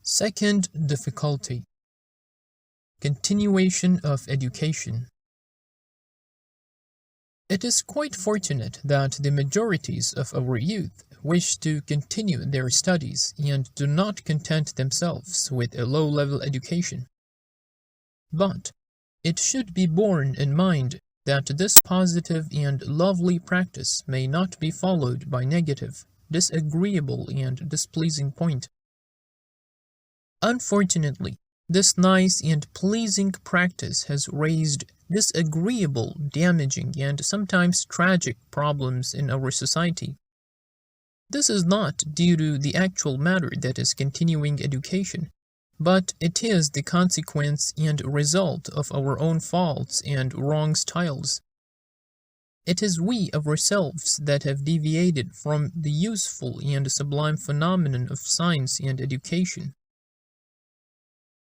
Second difficulty: continuation of education. It is quite fortunate that the majorities of our youth wish to continue their studies and do not content themselves with a low-level education. But it should be borne in mind that this positive and lovely practice may not be followed by negative, disagreeable, and displeasing point. Unfortunately, this nice and pleasing practice has raised disagreeable, damaging, and sometimes tragic problems in our society. This is not due to the actual matter that is continuing education, but it is the consequence and result of our own faults and wrong styles. It is we of ourselves that have deviated from the useful and sublime phenomenon of science and education.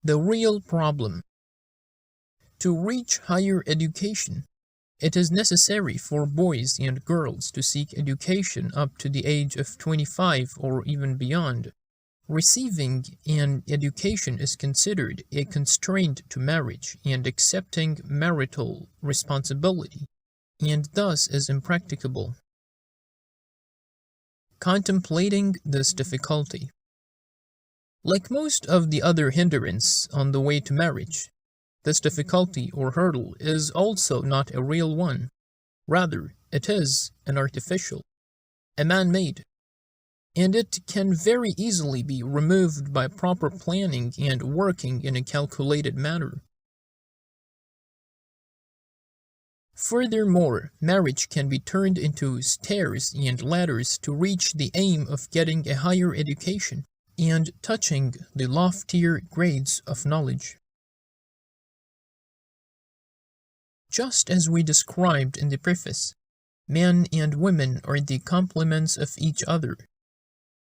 The real problem. To reach higher education, it is necessary for boys and girls to seek education up to the age of 25 or even beyond. Receiving an education is considered a constraint to marriage and accepting marital responsibility, and thus is impracticable. Contemplating this difficulty. Like most of the other hindrance on the way to marriage, this difficulty or hurdle is also not a real one. Rather, it is an artificial, a man-made, and it can very easily be removed by proper planning and working in a calculated manner. Furthermore, marriage can be turned into stairs and ladders to reach the aim of getting a higher education and touching the loftier grades of knowledge. Just as we described in the preface, men and women are the complements of each other.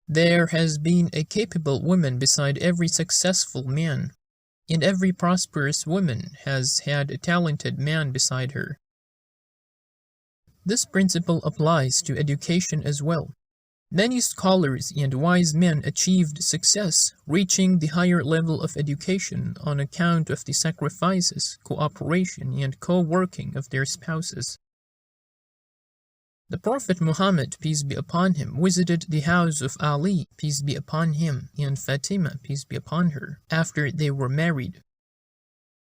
There has been a capable woman beside every successful man, and every prosperous woman has had a talented man beside her. This principle applies to education as well. Many scholars and wise men achieved success, reaching the higher level of education on account of the sacrifices, cooperation, and co-working of their spouses. The Prophet Muhammad, peace be upon him, visited the house of Ali, peace be upon him, and Fatima, peace be upon her, after they were married.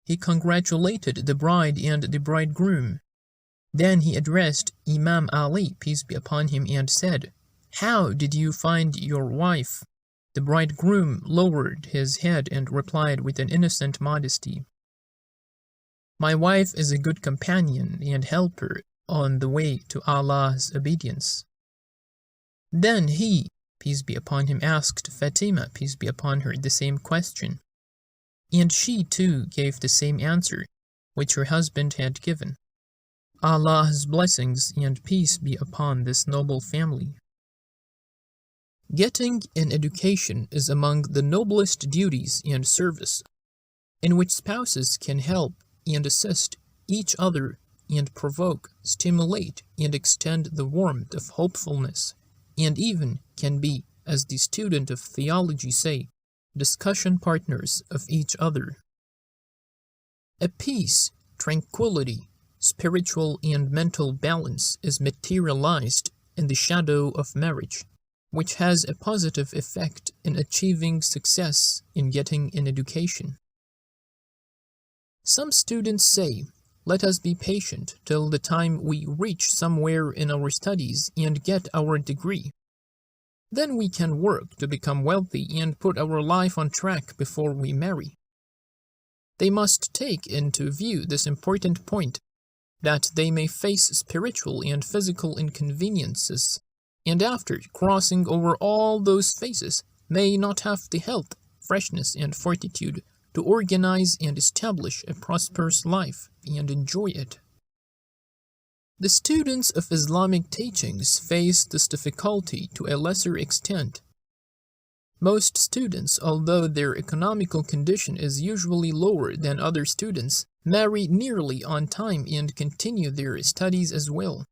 He congratulated the bride and the bridegroom. Then he addressed Imam Ali, peace be upon him, and said, "How did you find your wife?" The bridegroom lowered his head and replied with an innocent modesty, "My wife is a good companion and helper on the way to Allah's obedience." Then he, peace be upon him, asked Fatima, peace be upon her, the same question, and she too gave the same answer which her husband had given. Allah's blessings and peace be upon this noble family. Getting an education is among the noblest duties and service, in which spouses can help and assist each other and provoke, stimulate, and extend the warmth of hopefulness, and even can be, as the student of theology say, discussion partners of each other. A peace, tranquility, spiritual and mental balance is materialized in the shadow of marriage, which has a positive effect in achieving success in getting an education. Some students say, "Let us be patient till the time we reach somewhere in our studies and get our degree. Then we can work to become wealthy and put our life on track before we marry." They must take into view this important point, that they may face spiritual and physical inconveniences, and after crossing over all those phases, may not have the health, freshness, and fortitude to organize and establish a prosperous life and enjoy it. The students of Islamic teachings face this difficulty to a lesser extent. Most students, although their economical condition is usually lower than other students, marry nearly on time and continue their studies as well.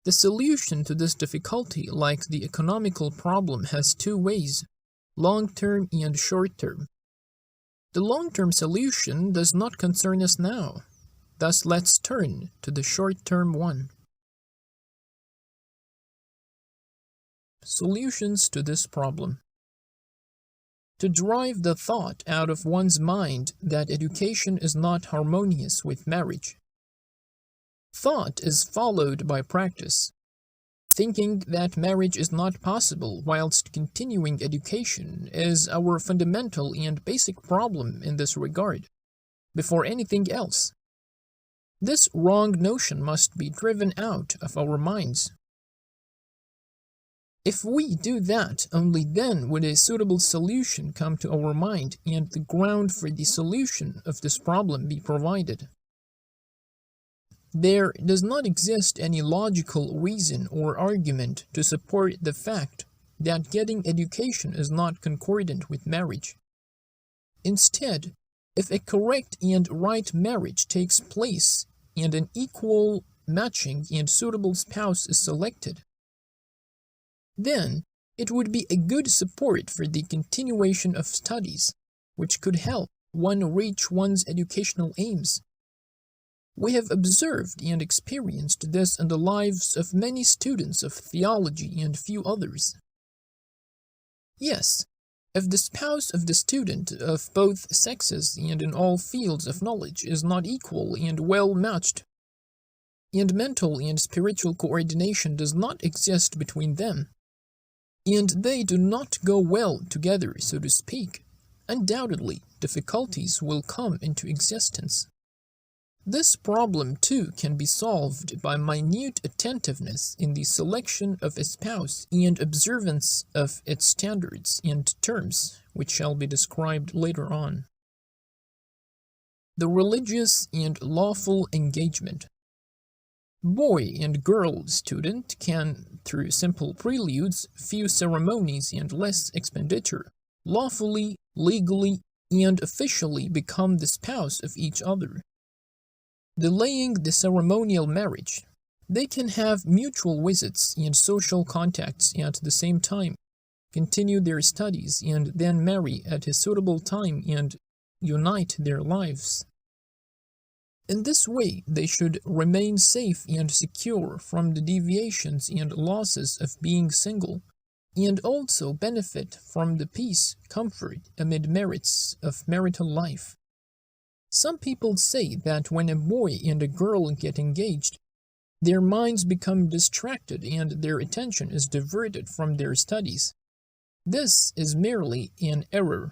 The solution to this difficulty, like the economical problem, has two ways. long-term and short-term. The long-term solution does not concern us now, thus let's turn to the short-term one. Solutions to this problem. To drive the thought out of one's mind that education is not harmonious with marriage. Thought is followed by practice. Thinking that marriage is not possible whilst continuing education is our fundamental and basic problem in this regard, before anything else. This wrong notion must be driven out of our minds. If we do that, only then would a suitable solution come to our mind and the ground for the solution of this problem be provided. There does not exist any logical reason or argument to support the fact that getting education is not concordant with marriage. Instead, if a correct and right marriage takes place and an equal, matching, and suitable spouse is selected, then it would be a good support for the continuation of studies, which could help one reach one's educational aims. We have observed and experienced this in the lives of many students of theology and few others. Yes, if the spouse of the student of both sexes and in all fields of knowledge is not equal and well matched, and mental and spiritual coordination does not exist between them, and they do not go well together, so to speak, undoubtedly difficulties will come into existence. This problem too can be solved by minute attentiveness in the selection of a spouse and observance of its standards and terms, which shall be described later on. The religious and lawful engagement. Boy and girl student can, through simple preludes, few ceremonies and less expenditure, lawfully, legally, and officially become the spouse of each other. Delaying the ceremonial marriage, they can have mutual visits and social contacts at the same time, continue their studies, and then marry at a suitable time and unite their lives. In this way, they should remain safe and secure from the deviations and losses of being single, and also benefit from the peace, comfort, amid merits of marital life. Some people say that when a boy and a girl get engaged, their minds become distracted and their attention is diverted from their studies. This is merely an error.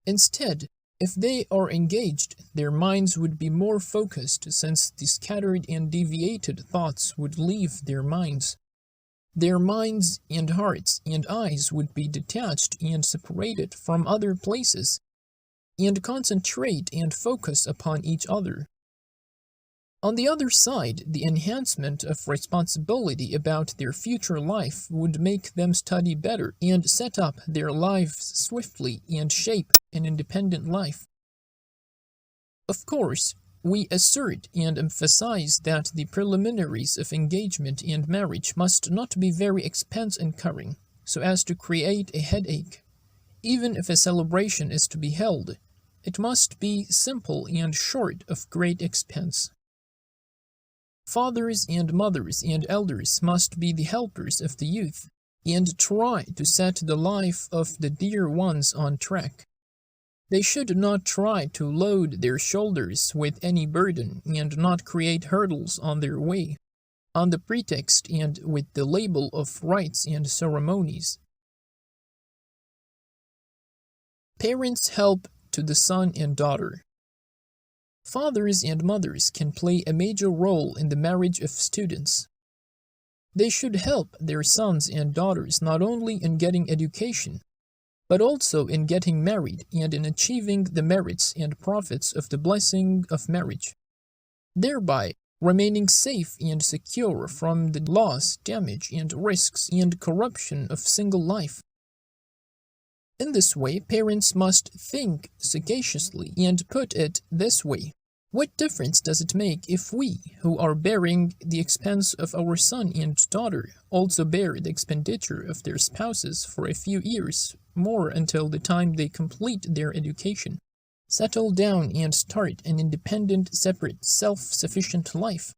Instead, if they are engaged, their minds would be more focused, since the scattered and deviated thoughts would leave their minds. Their minds and hearts and eyes would be detached and separated from other places, and concentrate and focus upon each other. On the other side, the enhancement of responsibility about their future life would make them study better and set up their lives swiftly and shape an independent life. Of course, we assert and emphasize that the preliminaries of engagement and marriage must not be very expense-incurring, so as to create a headache. Even if a celebration is to be held, it must be simple and short of great expense. Fathers and mothers and elders must be the helpers of the youth, and try to set the life of the dear ones on track. They should not try to load their shoulders with any burden and not create hurdles on their way, on the pretext and with the label of rites and ceremonies. Parents' help to the son and daughter. Fathers and mothers can play a major role in the marriage of students. They should help their sons and daughters not only in getting education, but also in getting married and in achieving the merits and profits of the blessing of marriage, thereby remaining safe and secure from the loss, damage, and risks and corruption of single life. In this way, parents must think sagaciously and put it this way: What difference does it make if we, who are bearing the expense of our son and daughter, also bear the expenditure of their spouses for a few years more until the time they complete their education, settle down and start an independent, separate, self-sufficient life?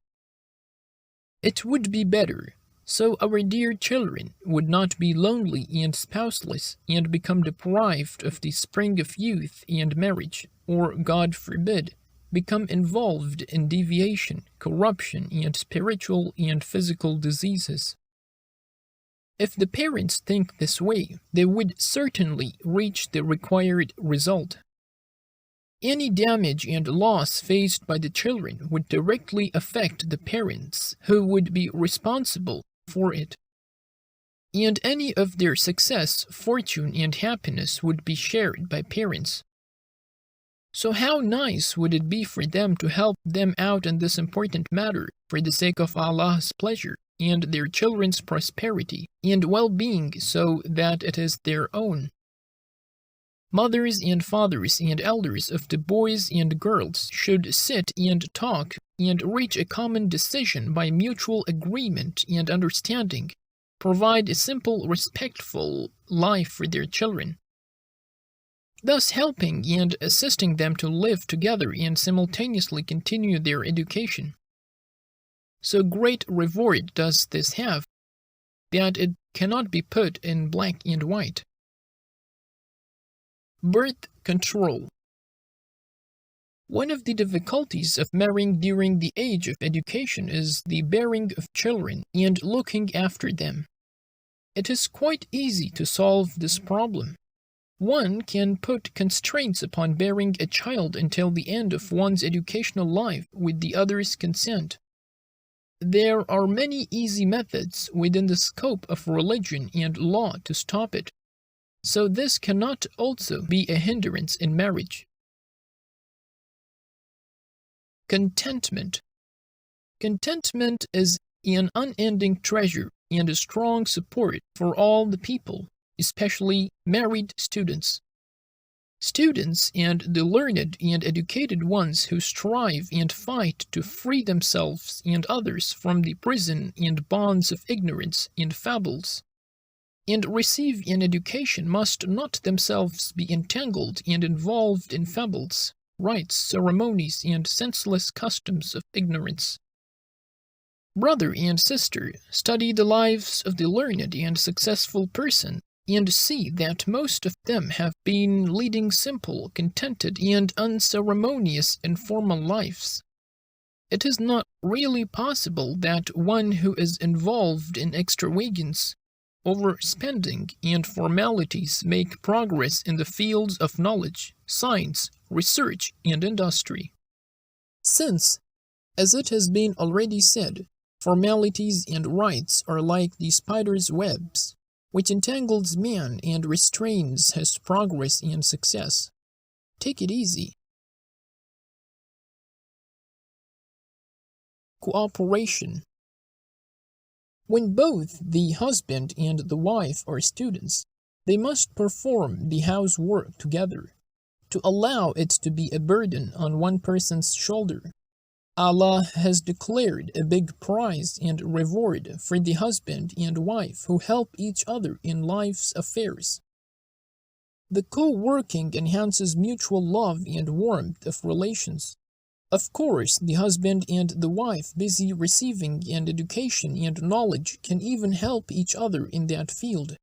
It would be better, so our dear children would not be lonely and spouseless and become deprived of the spring of youth and marriage, or, God forbid, become involved in deviation, corruption, and spiritual and physical diseases. If the parents think this way, they would certainly reach the required result. Any damage and loss faced by the children would directly affect the parents, who would be responsible for it. And any of their success, fortune, and happiness would be shared by parents. So how nice would it be for them to help them out in this important matter for the sake of Allah's pleasure and their children's prosperity and well-being, so that it is their own. Mothers and fathers and elders of the boys and girls should sit and talk and reach a common decision by mutual agreement and understanding, provide a simple, respectful life for their children, thus helping and assisting them to live together and simultaneously continue their education. So great reward does this have, that it cannot be put in black and white. Birth control. One of the difficulties of marrying during the age of education is the bearing of children and looking after them. It is quite easy to solve this problem. One can put constraints upon bearing a child until the end of one's educational life with the other's consent. There are many easy methods within the scope of religion and law to stop it, so this cannot also be a hindrance in marriage. Contentment. Contentment is an unending treasure and a strong support for all the people, especially married students. Students and the learned and educated ones who strive and fight to free themselves and others from the prison and bonds of ignorance and fables, and receive an education must not themselves be entangled and involved in fables, rites, ceremonies, and senseless customs of ignorance. Brother and sister, study the lives of the learned and successful person, and see that most of them have been leading simple, contented, and unceremonious informal lives. It is not really possible that one who is involved in extravagance, overspending, and formalities make progress in the fields of knowledge, science, research, and industry. Since, as it has been already said, formalities and rites are like the spider's webs, which entangles man and restrains his progress and success. Take it easy. Cooperation. When both the husband and the wife are students, they must perform the housework together, to allow it to be a burden on one person's shoulder. Allah has declared a big prize and reward for the husband and wife who help each other in life's affairs. The co-working enhances mutual love and warmth of relations. Of course, the husband and the wife busy receiving an education and knowledge can even help each other in that field.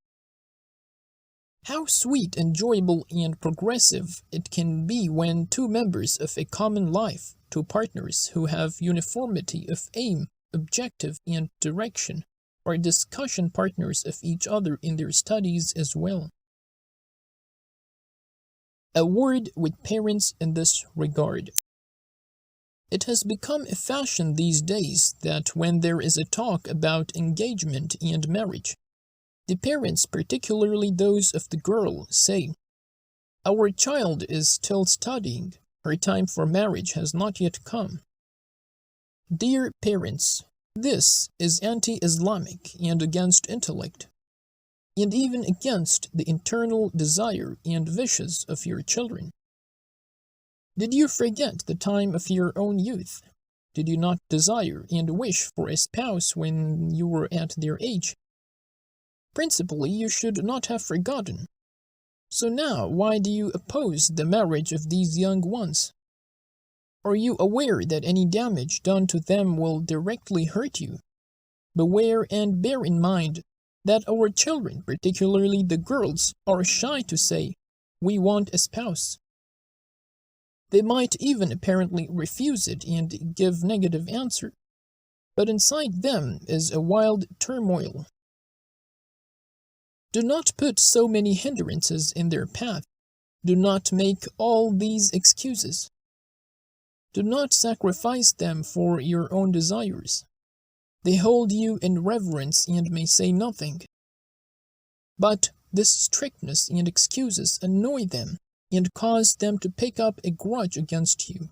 How sweet, enjoyable, and progressive it can be when two members of a common life, two partners who have uniformity of aim, objective, and direction, are discussion partners of each other in their studies as well. A word with parents in this regard. It has become a fashion these days that when there is a talk about engagement and marriage, the parents, particularly those of the girl, say, "Our child is still studying. Her time for marriage has not yet come." Dear parents, this is anti-Islamic and against intellect, and even against the internal desire and wishes of your children. Did you forget the time of your own youth? Did you not desire and wish for a spouse when you were at their age? Principally, you should not have forgotten. So now, why do you oppose the marriage of these young ones? Are you aware that any damage done to them will directly hurt you? Beware and bear in mind that our children, particularly the girls, are shy to say, "We want a spouse." They might even apparently refuse it and give negative answer, but inside them is a wild turmoil. Do not put so many hindrances in their path. Do not make all these excuses. Do not sacrifice them for your own desires. They hold you in reverence and may say nothing. But this strictness and excuses annoy them and cause them to pick up a grudge against you.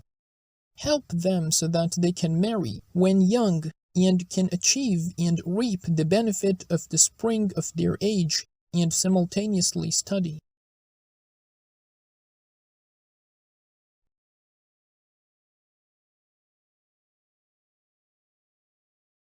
Help them so that they can marry when young and can achieve and reap the benefit of the spring of their age and simultaneously study.